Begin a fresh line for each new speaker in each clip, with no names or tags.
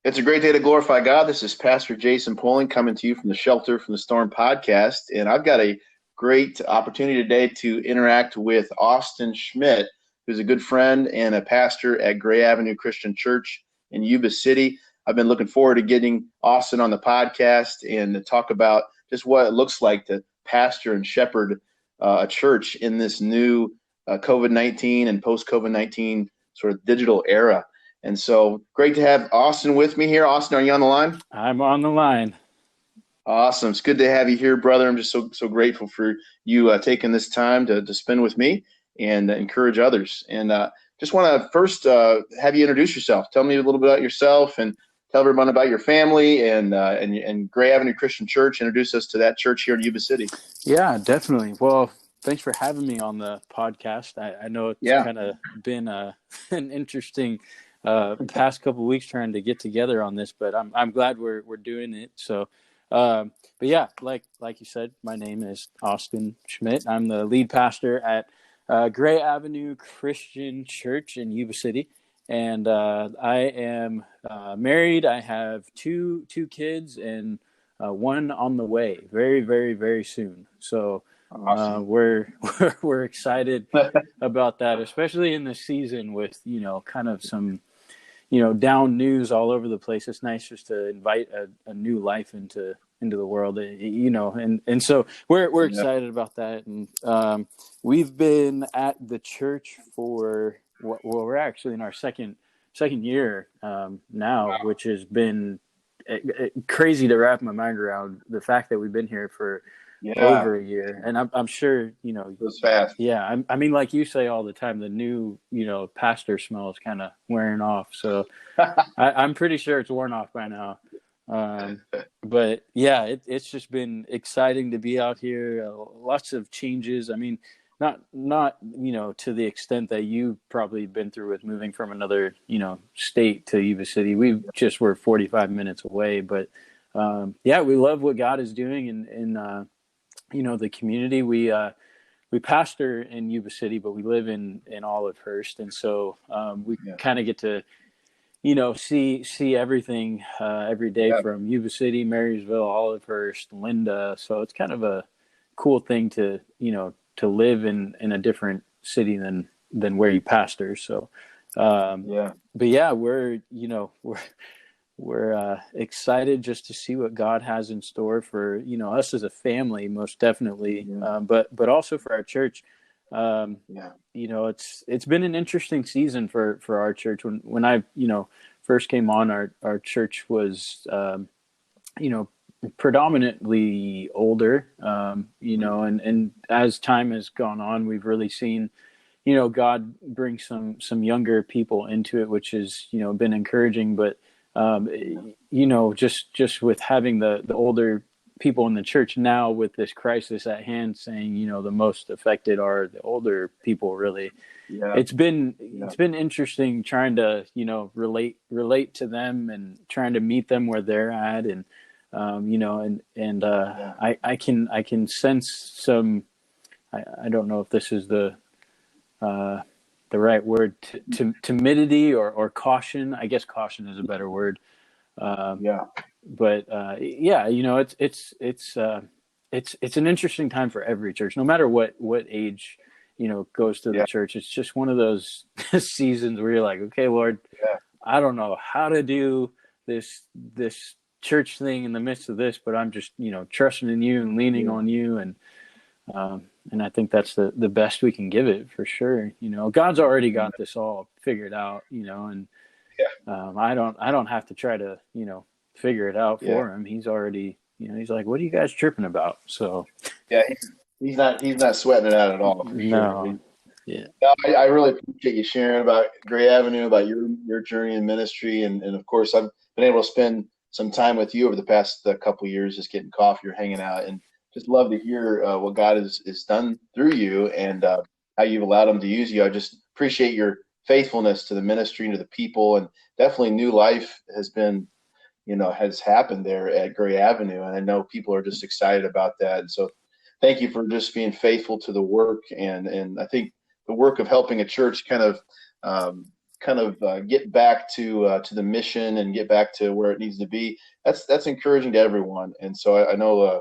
It's a great day to glorify God. This is Pastor Jason Poling coming to you from the Shelter from the Storm podcast. And I've got a great opportunity today to interact with Austin Schmidt, who's a good friend and a pastor at Gray Avenue Christian Church in Yuba City. I've been looking forward to getting Austin on the podcast and to talk about just what it looks like to pastor and shepherd a church in this new COVID-19 and post-COVID-19 sort of digital era. And so great to have Austin with me here. Austin, are you on the line?
I'm on the line.
Awesome. It's good to have you here, brother. I'm just so grateful for you taking this time to spend with me and encourage others. And just want to first have you introduce yourself. Tell me a little bit about yourself and tell everyone about your family and Gray Avenue Christian Church. Introduce us to that church here in Yuba City.
Yeah, definitely. Well, thanks for having me on the podcast. I know it's kind of been an interesting past couple of weeks trying to get together on this, but I'm glad we're doing it. So, but yeah, like you said, my name is Austin Schmidt. I'm the lead pastor at Gray Avenue Christian Church in Yuba City, and I am married. I have two kids and one on the way, very, very, very soon. So. Awesome. We're excited about that, especially in this season with, kind of some, down news all over the place. It's nice just to invite a new life into the world, and so we're excited about that. And we've been at the church for, we're actually in our second year now, which has been crazy to wrap my mind around the fact that we've been here for over a year. And I'm sure,
it was fast.
Yeah. I mean, like you say all the time, the new, pastor smell is kind of wearing off. So I'm pretty sure it's worn off by now. But yeah, it's just been exciting to be out here. Lots of changes. I mean, not, to the extent that you've probably been through with moving from another, state to Yuba City. We just were 45 minutes away, but we love what God is doing in the community. We pastor in Yuba City, but we live in Olivehurst. And so we kind of get to, see everything every day from Yuba City, Marysville, Olivehurst, Linda. So it's kind of a cool thing to live in a different city than where you pastor. So, but yeah, we're excited just to see what God has in store for, us as a family, most definitely. But also for our church. It's been an interesting season for our church. When I, first came on, our church was, predominantly older, and as time has gone on, we've really seen, God bring some younger people into it, which has, been encouraging. But just with having the older people in the church now with this crisis at hand, saying, the most affected are the older people, really. It's been interesting trying to, relate to them and trying to meet them where they're at. And, I can sense some, I don't know if this is the right word, timidity or caution. I guess caution is a better word. But it's an interesting time for every church, no matter what age, goes through the church. It's just one of those seasons where you're like, okay, Lord, I don't know how to do this church thing in the midst of this, but I'm just, trusting in you and leaning on you. And I think that's the best we can give it, for sure. God's already got this all figured out, and I don't have to try to, figure it out for him. He's already, he's like, what are you guys tripping about? So
he's not sweating it out at all.
No.
Sure. No, I really appreciate you sharing about Gray Avenue, about your journey in ministry. And of course, I've been able to spend some time with you over the past couple of years, just getting coffee or hanging out, and just love to hear what God has done through you and how you've allowed him to use you. I just appreciate your faithfulness to the ministry and to the people, and definitely new life has happened there at Gray Avenue. And I know people are just excited about that. And so thank you for just being faithful to the work. And I think the work of helping a church kind of kind of get back to the mission and get back to where it needs to be. That's encouraging to everyone. And so I know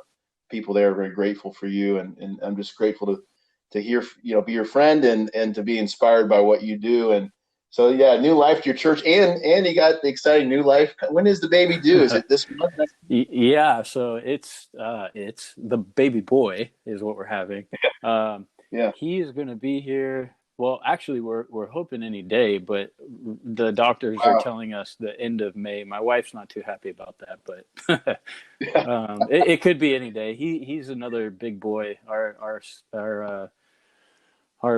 people there are very grateful for you, and I'm just grateful to hear, be your friend and to be inspired by what you do. And so, yeah, new life to your church, and you got the exciting new life. When is the baby due? Is it this month?
Yeah, so it's the baby boy is what we're having.
Yeah.
He is going to be here. Well, actually, we're hoping any day, but the doctors are telling us the end of May. My wife's not too happy about that, but it could be any day. He's another big boy. Our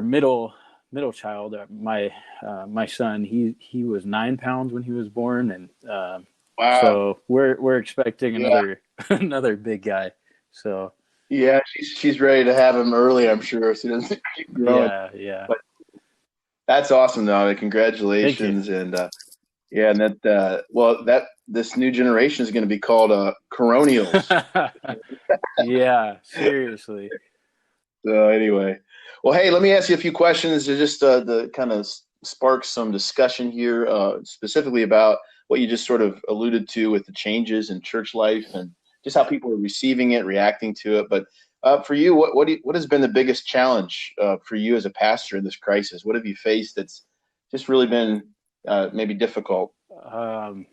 middle child, my son. He was 9 pounds when he was born, and so we're expecting another big guy. So
yeah, she's ready to have him early, I'm sure. So he doesn't keep growing.
Yeah.
But that's awesome, though. Congratulations, and and that this new generation is going to be called Coronials.
Yeah, seriously.
So anyway, well, hey, let me ask you a few questions to just to kind of spark some discussion here, specifically about what you just sort of alluded to with the changes in church life and just how people are receiving it, reacting to it. But for you, what has been the biggest challenge for you as a pastor in this crisis? What have you faced that's just really been maybe difficult?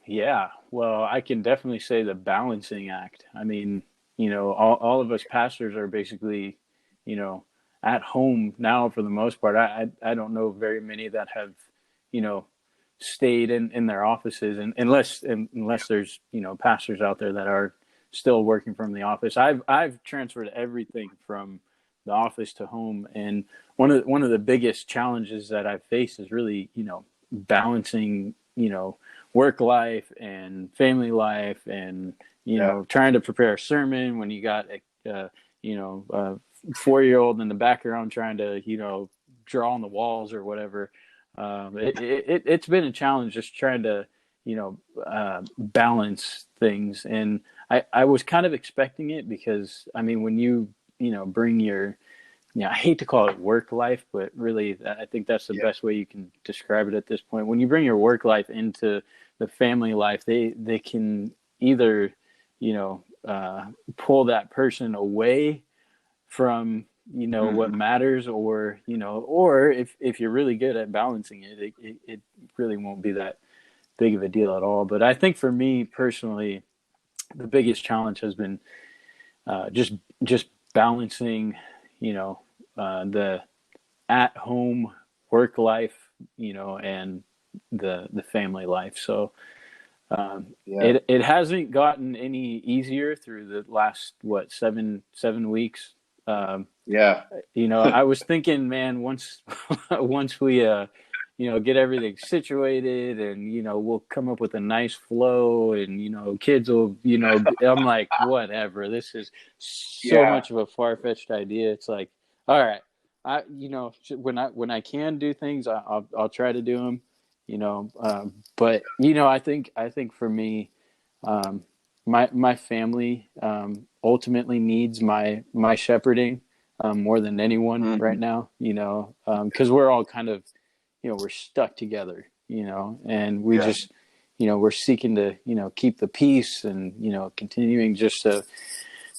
Yeah, well, I can definitely say the balancing act. I mean, all of us pastors are basically, at home now for the most part. I don't know very many that have, stayed in their offices, and unless there's, pastors out there that are still working from the office. I've transferred everything from the office to home, and one of the biggest challenges that I've faced is really, balancing, work life and family life, and trying to prepare a sermon when you got a 4-year-old in the background trying to draw on the walls or whatever. It's been a challenge just trying to balance things, and I was kind of expecting it, because I mean, when you bring your I hate to call it work life, but really I think that's the best way you can describe it at this point. When you bring your work life into the family life, they can either pull that person away from what matters, or if you're really good at balancing it, it really won't be that big of a deal at all. But I think for me personally, the biggest challenge has been just balancing the at home work life, and the family life. So it hasn't gotten any easier through the last 7 weeks. I was thinking, man, once we get everything situated, and we'll come up with a nice flow, and kids will I'm like, whatever, this is so much of a far-fetched idea. It's like, all right, when I can do things, I'll try to do them, but I think for me, my family ultimately needs my shepherding more than anyone right now, because we're all kind of, we're stuck together, and we just, we're seeking to, keep the peace, and, continuing just to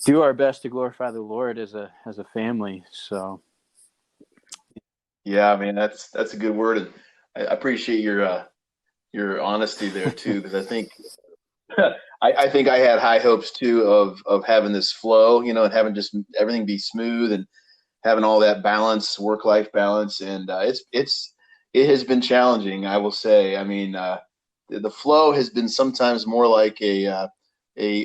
do our best to glorify the Lord as a family. So.
Yeah, I mean, that's a good word. And I appreciate your honesty there too, because I think I think I had high hopes too of having this flow, and having just everything be smooth and having all that balance, work-life balance. And it has been challenging, I will say. I mean, the flow has been sometimes more like a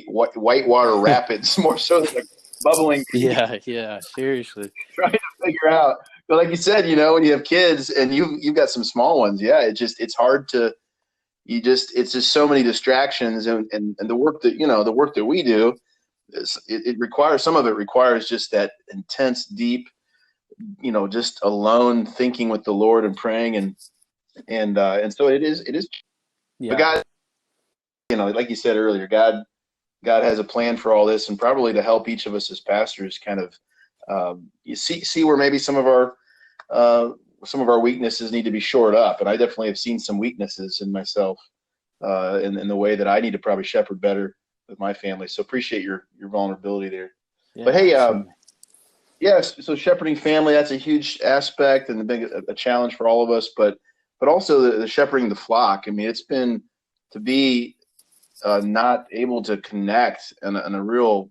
whitewater rapids, more so than a bubbling.
Yeah, seriously.
Trying to figure out. But like you said, when you have kids and you've got some small ones, it's hard to. It's just so many distractions, and the work that we do, it requires, some of it requires just that intense, deep, just alone thinking with the Lord and praying, and so it is.
Yeah.
But God, like you said earlier, God has a plan for all this, and probably to help each of us as pastors kind of you see where maybe some of some of our weaknesses need to be shored up. And I definitely have seen some weaknesses in myself, in the way that I need to probably shepherd better with my family. So appreciate your vulnerability there.
Yeah,
But hey,
absolutely.
yes, so shepherding family, that's a huge aspect and a challenge for all of us, but also the shepherding the flock. I mean, it's been to be not able to connect on a real,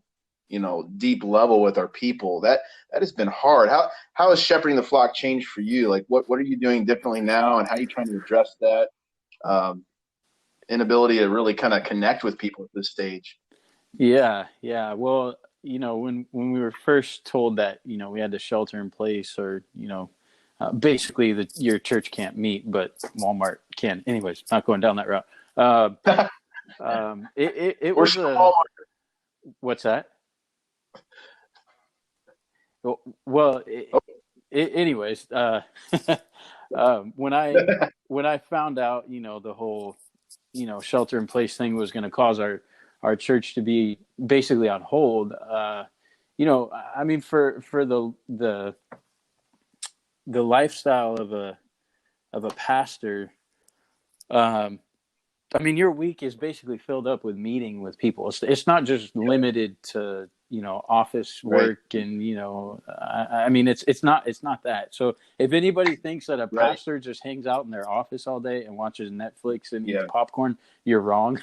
deep level with our people. That has been hard. How has shepherding the flock changed for you? Like, what are you doing differently now, and how are you trying to address that inability to really kind of connect with people at this stage?
Yeah. Well, when we were first told that, we had to shelter in place, or, basically your church can't meet, but Walmart can. Anyways, not going down that route. It was what's that? Well, anyways, when I found out, the whole, shelter in place thing was going to cause our church to be basically on hold. I mean, for the lifestyle of a pastor, I mean, your week is basically filled up with meeting with people. It's not just limited to, office work, right. And, I mean, it's not that. So if anybody thinks that a pastor just hangs out in their office all day and watches Netflix and eats popcorn, you're wrong.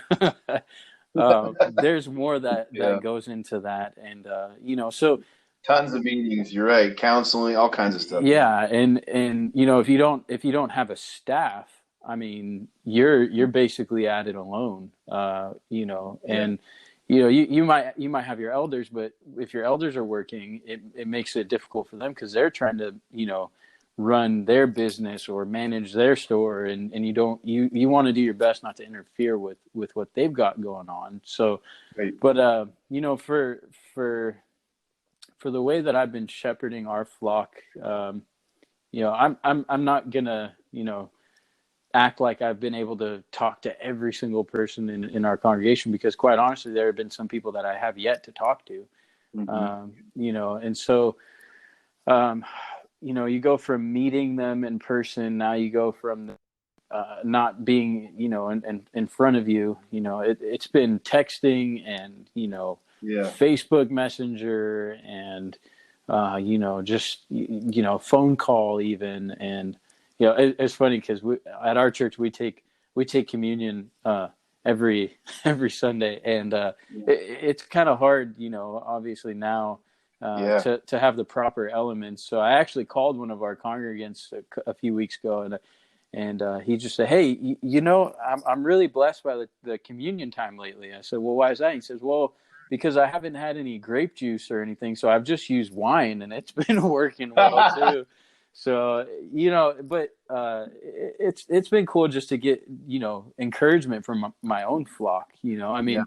There's more that goes into that. And, so
tons of meetings. You're right. Counseling, all kinds of stuff.
Yeah. And, if you don't have a staff, I mean, you're basically at it alone, and, you might have your elders, but if your elders are working, it makes it difficult for them because they're trying to, run their business or manage their store. And you want to do your best not to interfere with what they've got going on. So,
right.
But, for the way that I've been shepherding our flock, I'm not gonna, act like I've been able to talk to every single person in our congregation, because quite honestly, there have been some people that I have yet to talk to, and so, you go from meeting them in person. Now you go from not being, in front of you, it's been texting and, Facebook Messenger and, just, phone call even. And, it's funny because at our church we take communion every Sunday, and it's kind of hard, obviously now to have the proper elements. So I actually called one of our congregants a few weeks ago, and he just said, "Hey, I'm really blessed by the communion time lately." I said, "Well, why is that?" He says, "Well, because I haven't had any grape juice or anything, so I've just used wine, and it's been working well too." So, but it's been cool just to get, encouragement from my own flock, I mean,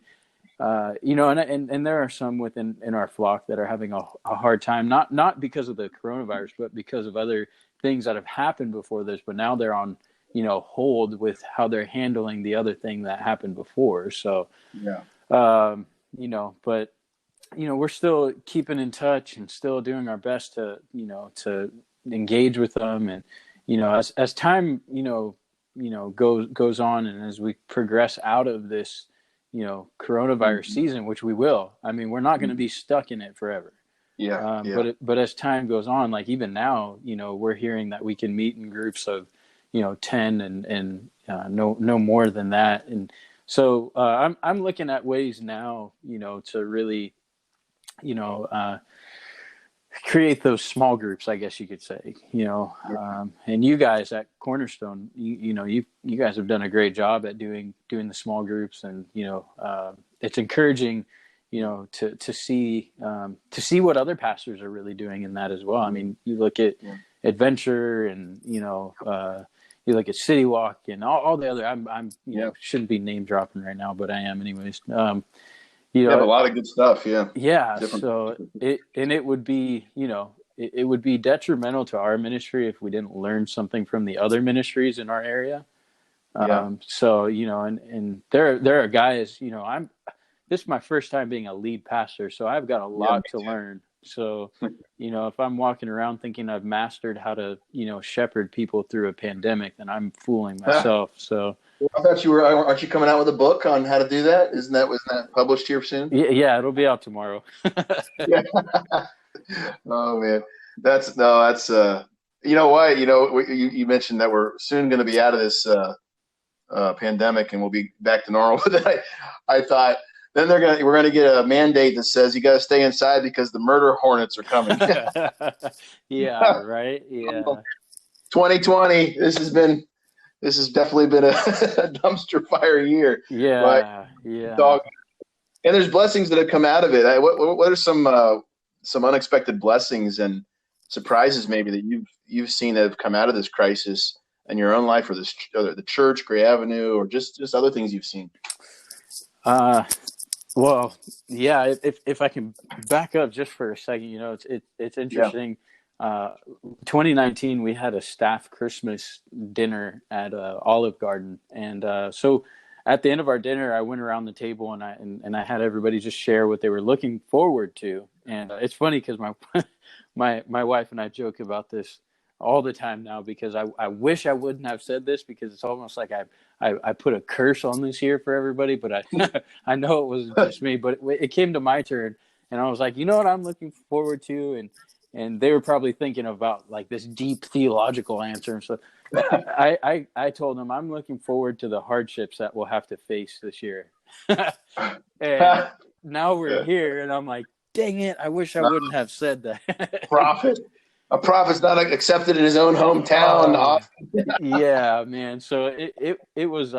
and there are some in our flock that are having a hard time, not because of the coronavirus, but because of other things that have happened before this, but now they're on, hold with how they're handling the other thing that happened before. So, but, we're still keeping in touch and still doing our best to engage with them. And, as time, goes on, and as we progress out of this, coronavirus season, which we will, I mean, we're not going to be stuck in it forever. But as time goes on, like even now, we're hearing that we can meet in groups of, 10 and no more than that. And so, I'm looking at ways now, to really, create those small groups, I guess you could say, and you guys at Cornerstone, you guys have done a great job at doing the small groups, and, it's encouraging, to see what other pastors are really doing in that as well. I mean, you look at Adventure and, you look at City Walk and all the other, I'm shouldn't be name dropping right now, but I am anyways.
You have a lot of good stuff.
Yeah. So it would be, it would be detrimental to our ministry if we didn't learn something from the other ministries in our area. So, and there are guys, this is my first time being a lead pastor, so I've got a lot to learn. So, if I'm walking around thinking I've mastered how to, shepherd people through a pandemic, then I'm fooling myself. So
I thought you were, aren't you coming out with a book on how to do that? Wasn't that published here soon?
Yeah, it'll be out tomorrow.
Yeah. Oh man, that's you know what, you mentioned that we're soon going to be out of this pandemic and we'll be back to normal. But I thought then we're gonna get a mandate that says you got to stay inside because the murder hornets are coming.
Yeah, right. Yeah.
2020. This has definitely been a dumpster fire year.
Yeah.
But
Yeah.
and there's blessings that have come out of it. What are some unexpected blessings and surprises maybe that you've seen that have come out of this crisis in your own life, or the church, Gray Avenue, or just other things you've seen?
Well, yeah. If I can back up just for a second, it's interesting. 2019, we had a staff Christmas dinner at Olive Garden, and so at the end of our dinner, I went around the table and I had everybody just share what they were looking forward to. And it's funny because my wife and I joke about this all the time now, because I wish I wouldn't have said this, because it's almost like I put a curse on this year for everybody, but I know it was just me. But it came to my turn, and I was like, you know what I'm looking forward to, and they were probably thinking about like this deep theological answer. So I told them I'm looking forward to the hardships that we'll have to face this year. And now we're here, and I'm like, dang it, I wish I wouldn't have said that.
A prophet's not accepted in his own hometown.
Yeah, man. So it was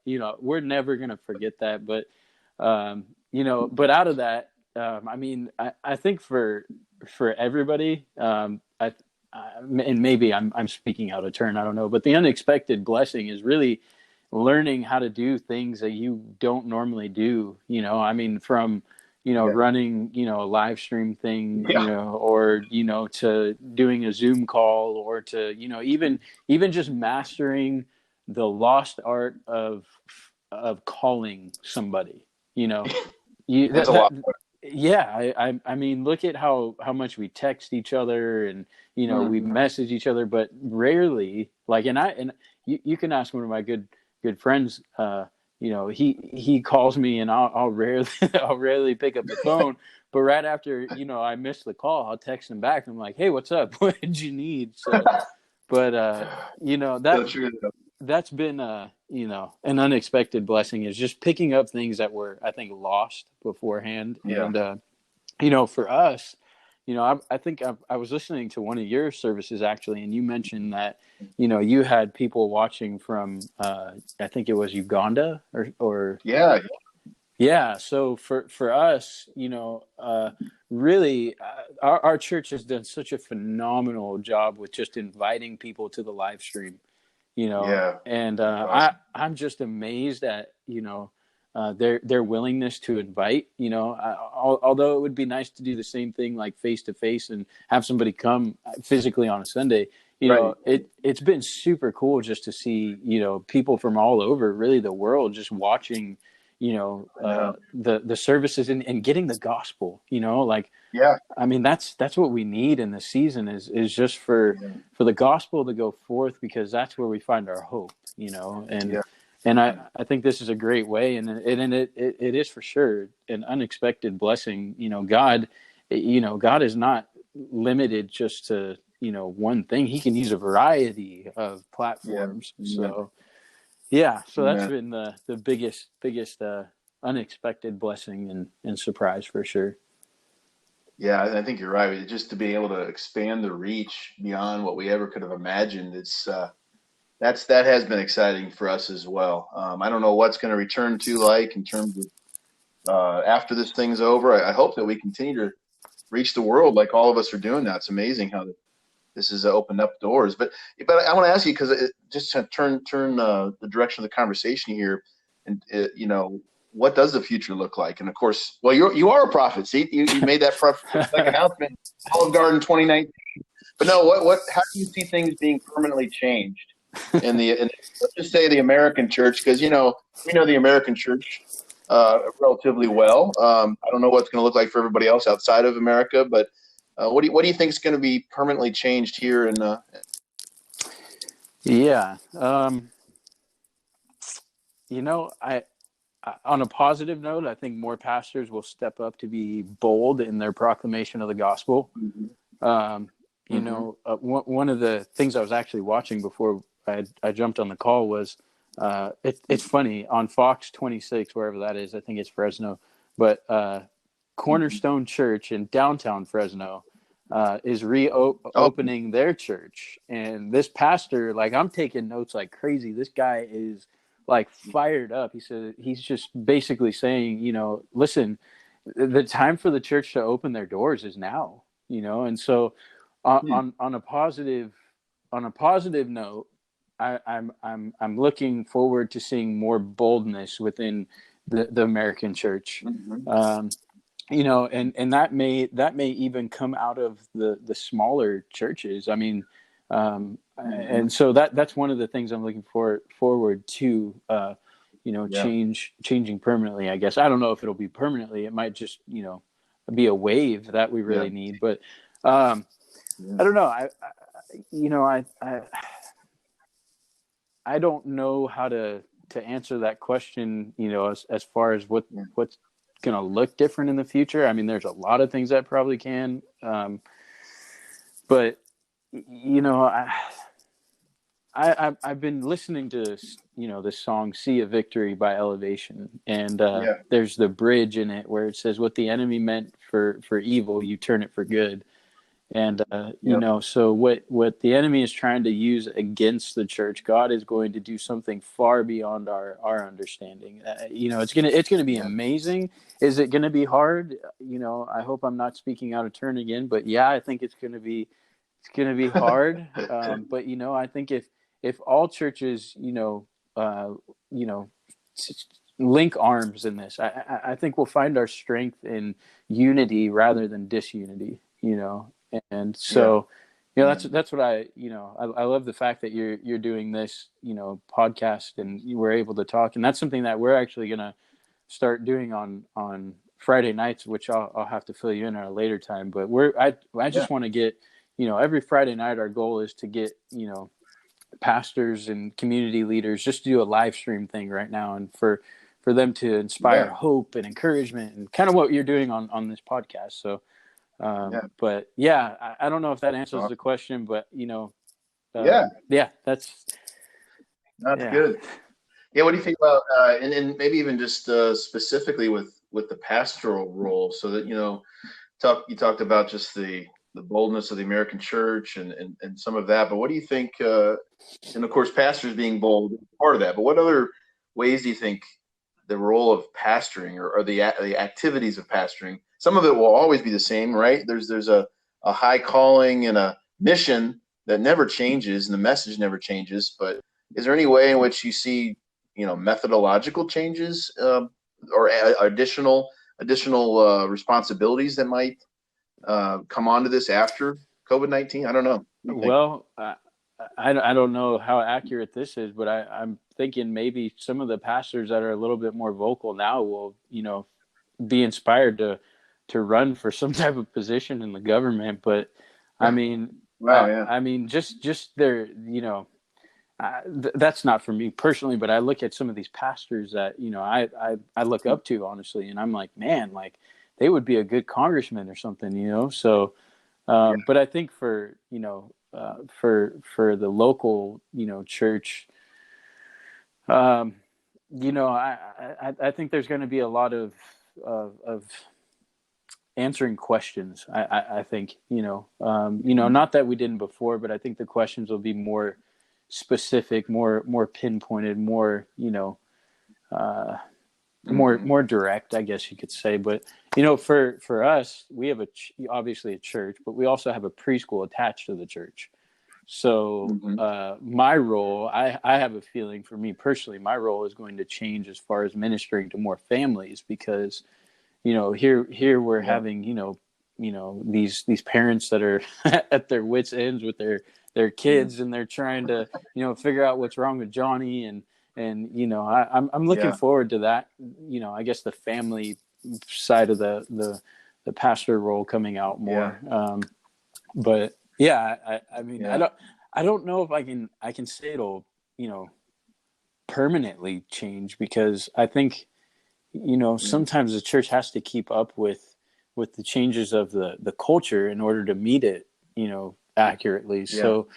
we're never gonna forget that. But but out of that, I think for everybody, and maybe I'm speaking out of turn, I don't know, but the unexpected blessing is really learning how to do things that you don't normally do. From running, a live stream thing, or, to doing a Zoom call, or to, even just mastering the lost art of calling somebody,
That's a lot.
Yeah. Look at how much we text each other, and, we message each other, but rarely, like, and you can ask one of my good friends, he calls me, and I'll rarely pick up the phone, but right after, I miss the call, I'll text him back. I'm like, hey, what's up? What did you need? So, but, that's been, an unexpected blessing, is just picking up things that were, I think, lost beforehand.
Yeah.
And, for us, I think I was listening to one of your services actually, and you mentioned that, you had people watching from, I think it was Uganda or
yeah.
Yeah. So for us, really, our church has done such a phenomenal job with just inviting people to the live stream, and awesome. I'm just amazed at, their willingness to invite, although it would be nice to do the same thing, like face to face, and have somebody come physically on a Sunday. It's been super cool just to see, people from all over, really the world, just watching, the services and getting the gospel, that's what we need in this season, is just for the gospel to go forth, because that's where we find our hope, and I think this is a great way, and it is for sure an unexpected blessing. God is not limited just to, one thing. He can use a variety of platforms. So that's been the biggest unexpected blessing and surprise for sure.
Yeah, I think you're right. Just to be able to expand the reach beyond what we ever could have imagined, that has been exciting for us as well. I don't know what's going to return to like in terms of after this thing's over. I hope that we continue to reach the world like all of us are doing now. It's amazing how this has opened up doors. But I want to ask you, because just to turn the direction of the conversation here, and what does the future look like? And of course, well, you are a prophet. See, you made that like announcement, Olive Garden 2019. But no, how do you see things being permanently changed in let's just say the American church? Because we know the American church relatively well. I don't know what's going to look like for everybody else outside of America, but What do you think is going to be permanently changed here?
Yeah. I on a positive note, I think more pastors will step up to be bold in their proclamation of the gospel. Um, one of the things I was actually watching before I jumped on the call was it's funny on Fox 26, wherever that is. I think it's Fresno, but Cornerstone Church in downtown Fresno is reopening their church, and this pastor, like, I'm taking notes like crazy. This guy is like fired up. He said he's just basically saying, listen, the time for the church to open their doors is now. And so on a positive note, I'm looking forward to seeing more boldness within the American church. And that may even come out of the smaller churches. I mean, and so that's one of the things I'm looking forward to, changing permanently, I guess. I don't know if it'll be permanently. It might just, be a wave that we really need. But I don't know. I don't know how to answer that question, as far as what's going to look different in the future. I mean, there's a lot of things that probably can, but I've been listening to this song "Sea of Victory" by Elevation, and there's the bridge in it where it says, "What the enemy meant for evil, you turn it for good." And so what the enemy is trying to use against the church, God is going to do something far beyond our understanding. It's gonna be amazing. Is it gonna be hard? I hope I'm not speaking out of turn again, but I think it's gonna be hard. But I think if all churches link arms in this, I think we'll find our strength in unity rather than disunity. And so, that's what I love the fact that you're doing this, podcast, and you were able to talk. And that's something that we're actually going to start doing on Friday nights, which I'll have to fill you in at a later time. But I just want to get, every Friday night, our goal is to get, pastors and community leaders just to do a live stream thing right now. And for them to inspire hope and encouragement, and kind of what you're doing on this podcast. So, but I don't know if that answers the question, but that's
good. Yeah, what do you think about and maybe even just specifically with the pastoral role? So that you talked about just the boldness of the American church and some of that, but what do you think? And of course, pastors being bold is part of that. But what other ways do you think the role of pastoring or the activities of pastoring? Some of it will always be the same, right? There's a high calling and a mission that never changes, and the message never changes. But is there any way in which you see, methodological changes or additional responsibilities that might come onto this after COVID-19? I don't know.
Well, I don't know how accurate this is, but I'm thinking maybe some of the pastors that are a little bit more vocal now will, be inspired to run for some type of position in the government. But I mean, just their, that's not for me personally, but I look at some of these pastors that, I look up to, honestly, and I'm like, man, like they would be a good congressman or something, so, but I think for the local, church, I think there's going to be a lot of answering questions. I think, not that we didn't before, but I think the questions will be more specific, more pinpointed, more, more direct, I guess you could say. But, for us, we have obviously a church, but we also have a preschool attached to the church. So my role, I have a feeling, for me personally, my role is going to change as far as ministering to more families, because, here we're having, these parents that are at their wits' ends with their kids, and they're trying to, figure out what's wrong with Johnny. And I'm looking forward to that, I guess the family side of the pastor role coming out more. But yeah, I mean, I don't know if I can say it'll, permanently change, because I think, sometimes the church has to keep up with the changes of the culture in order to meet it, accurately. So,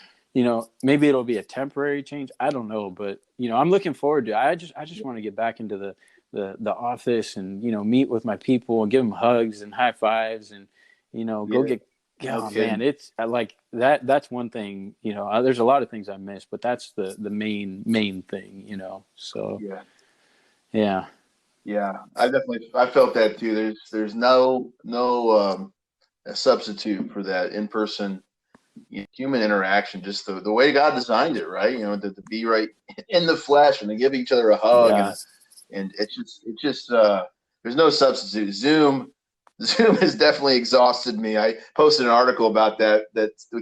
maybe it'll be a temporary change. I don't know, but I'm looking forward to it. I just want to get back into the office and, meet with my people and give them hugs and high fives and, go get, man, it's like that. That's one thing, there's a lot of things I miss, but that's the main thing, so yeah.
I felt that too. There's no a substitute for that in-person human interaction, just the way God designed it, right? To be right in the flesh and to give each other a hug, and it's just there's no substitute. Zoom has definitely exhausted me. I posted an article about that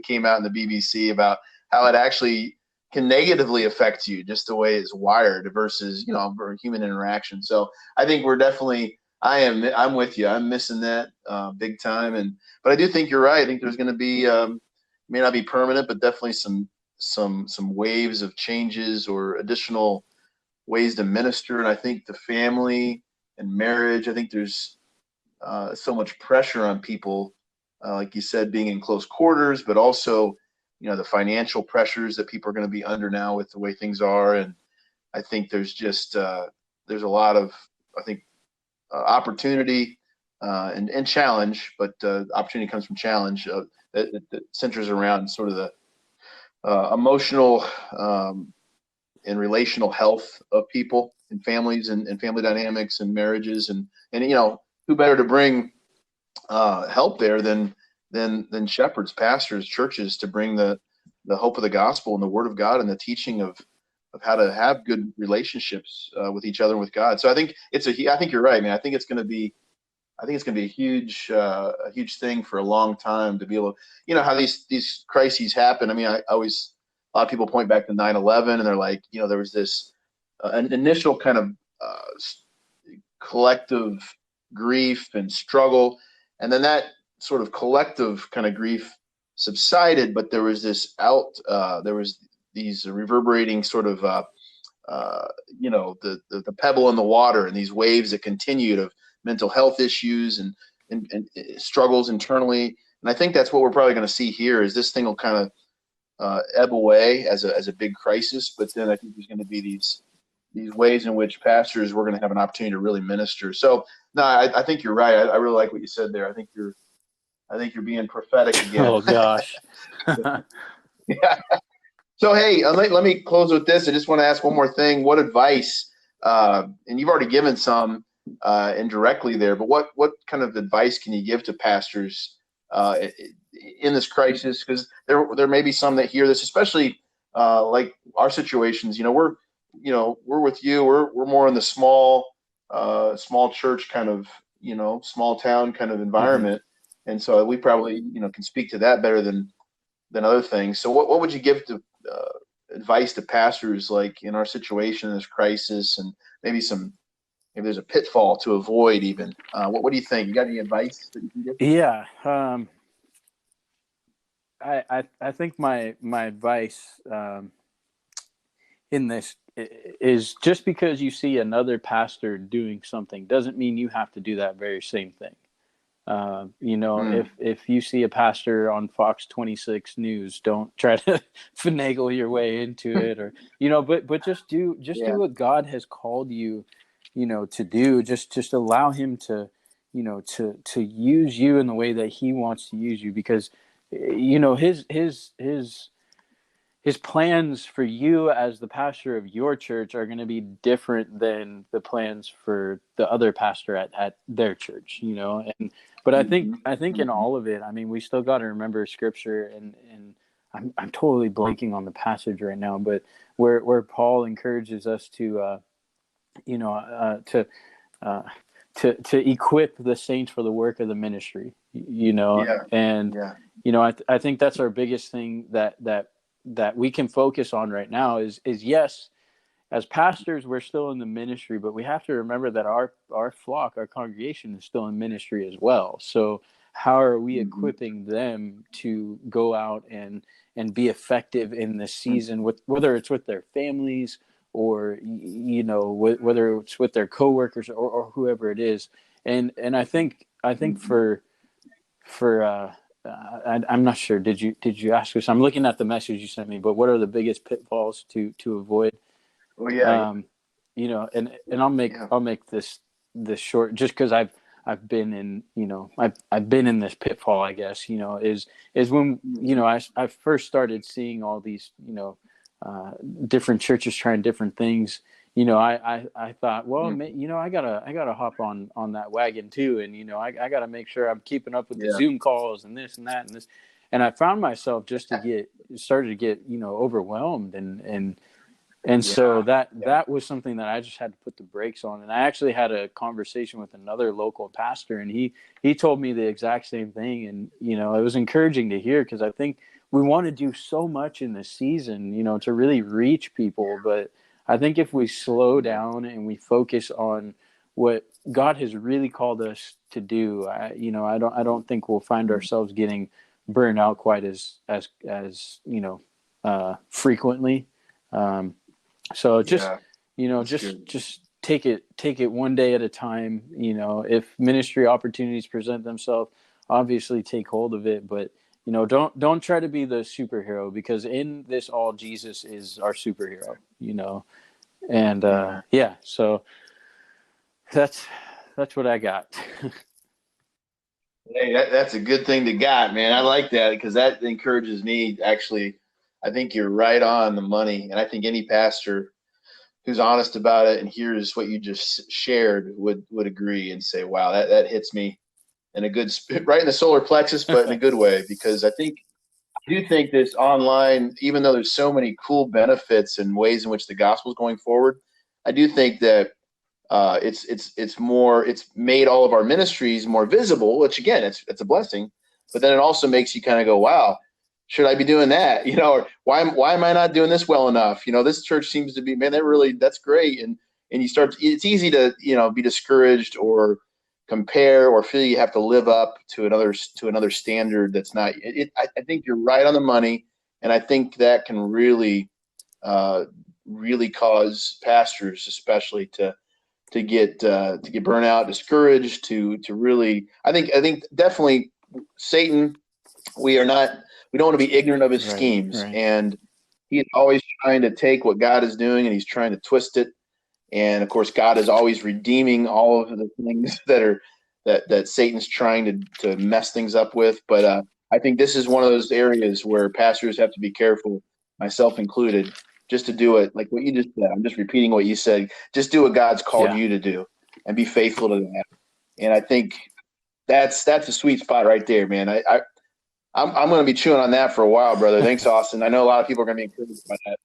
came out in the BBC about how it actually can negatively affect you, just the way it's wired versus human interaction. So I think we're definitely I'm with you. I'm missing that big time, but I do think you're right. I think there's going to be may not be permanent, but definitely some waves of changes or additional ways to minister. And I think the family and marriage, I think there's so much pressure on people, like you said, being in close quarters, but also, the financial pressures that people are going to be under now with the way things are. And I think there's just there's a lot of, I think, opportunity and challenge, but opportunity comes from challenge that centers around sort of the emotional and relational health of people and families and family dynamics and marriages and who better to bring help there than shepherds, pastors, churches, to bring the hope of the gospel and the word of God and the teaching of how to have good relationships with each other and with God. So I think I think you're right, man. I think it's going to be a huge thing for a long time to be able to, how these crises happen. I mean, a lot of people point back to 9/11 and they're like, there was this an initial kind of collective grief and struggle, and then that sort of collective kind of grief subsided, but there was these reverberating sort of the pebble in the water and these waves that continued of mental health issues and struggles internally. And I think that's what we're probably going to see here, is this thing will kind of ebb away as a big crisis, but then I think there's going to be these ways in which pastors, we're going to have an opportunity to really minister. So no, I think you're right. I really like what you said there. I think you're being prophetic again.
Oh gosh.
Yeah. So hey, let me close with this. I just want to ask one more thing. What advice? And you've already given some indirectly there, but what kind of advice can you give to pastors in this crisis? Because there may be some that hear this, especially like our situations. We're with you. We're more in the small church kind of small town kind of environment, and so we probably can speak to that better than other things. So what would you give to advice to pastors like in our situation, in this crisis, and maybe there's a pitfall to avoid even? What do you think? You got any advice that you can give?
Yeah. I think my advice in this is, just because you see another pastor doing something doesn't mean you have to do that very same thing. If you see a pastor on Fox 26 News, don't try to finagle your way into it, or but just do what God has called you, to do. Just allow Him to use you in the way that He wants to use you, because His plans for you as the pastor of your church are going to be different than the plans for the other pastor at their church, but I think in all of it, I mean, we still got to remember Scripture, and I'm totally blanking on the passage right now, but where Paul encourages us to equip the saints for the work of the ministry, I think that's our biggest thing that we can focus on right now is yes, as pastors, we're still in the ministry, but we have to remember that our flock, our congregation is still in ministry as well. So how are we equipping them to go out and be effective in this season, with whether it's with their families or, you know, whether it's with their coworkers or whoever it is. And I think for I'm not sure. Did you ask us? I'm looking at the message you sent me, but what are the biggest pitfalls to avoid?
Oh yeah.
You know, and I'll make this short, just because I've been in, you know, I've been in this pitfall, I guess, you know, is when, you know, I first started seeing all these, you know, different churches trying different things. You know, I thought, well, you know, I gotta hop on that wagon too, and you know, I gotta make sure I'm keeping up with the Zoom calls and this and that and this, and I found myself started to get, you know, overwhelmed and so that was something that I just had to put the brakes on. And I actually had a conversation with another local pastor, and he told me the exact same thing. And, you know, it was encouraging to hear, because I think we want to do so much in this season, you know, to really reach people. But I think if we slow down and we focus on what God has really called us to do, you know, I don't think we'll find ourselves getting burned out quite as you know, frequently. So just, you know, just take it one day at a time. You know, if ministry opportunities present themselves, obviously take hold of it, but, you know, don't try to be the superhero, because in this all, Jesus is our superhero, you know? And, so that's what I got.
Hey, that's a good thing to got, man. I like that, because that encourages me. Actually, I think you're right on the money, and I think any pastor who's honest about it and hears what you just shared would agree and say, "Wow, that hits me in a good right in the solar plexus, but in a good way." Because I do think this online, even though there's so many cool benefits and ways in which the gospel is going forward, I do think that it's made all of our ministries more visible, which again, it's a blessing. But then it also makes you kind of go, wow, should I be doing that? You know, or why am I not doing this well enough? You know, this church seems to be, man, that's great. And it's easy to, you know, be discouraged or compare or feel you have to live up to another standard that's not it. I think you're right on the money, and I think that can really cause pastors especially to get burnt out, discouraged, to really, I think definitely Satan, we don't want to be ignorant of his schemes.
Right.
And he's always trying to take what God is doing and he's trying to twist it. And of course, God is always redeeming all of the things that Satan's trying to mess things up with. But I think this is one of those areas where pastors have to be careful, myself included, just to do it like what you just said. I'm just repeating what you said. Just do what God's called you to do and be faithful to that. And I think that's a sweet spot right there, man. I'm going to be chewing on that for a while, brother. Thanks, Austin. I know a lot of people are going to be encouraged by that.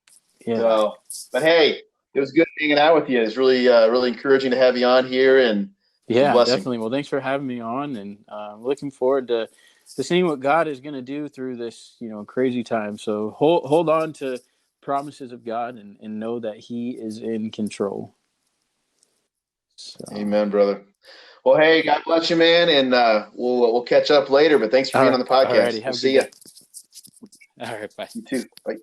Yeah.
So, but hey, it was good hanging out with you. It's really really encouraging to have you on here, and
definitely. Well, thanks for having me on, and looking forward to seeing what God is going to do through this, you know, crazy time. So hold on to promises of God and know that He is in control. So.
Amen, brother. Well, hey, God bless you, man, and we'll catch up later. But thanks for being on the podcast.
Alrighty,
we'll see you.
All right, bye.
You too. Bye.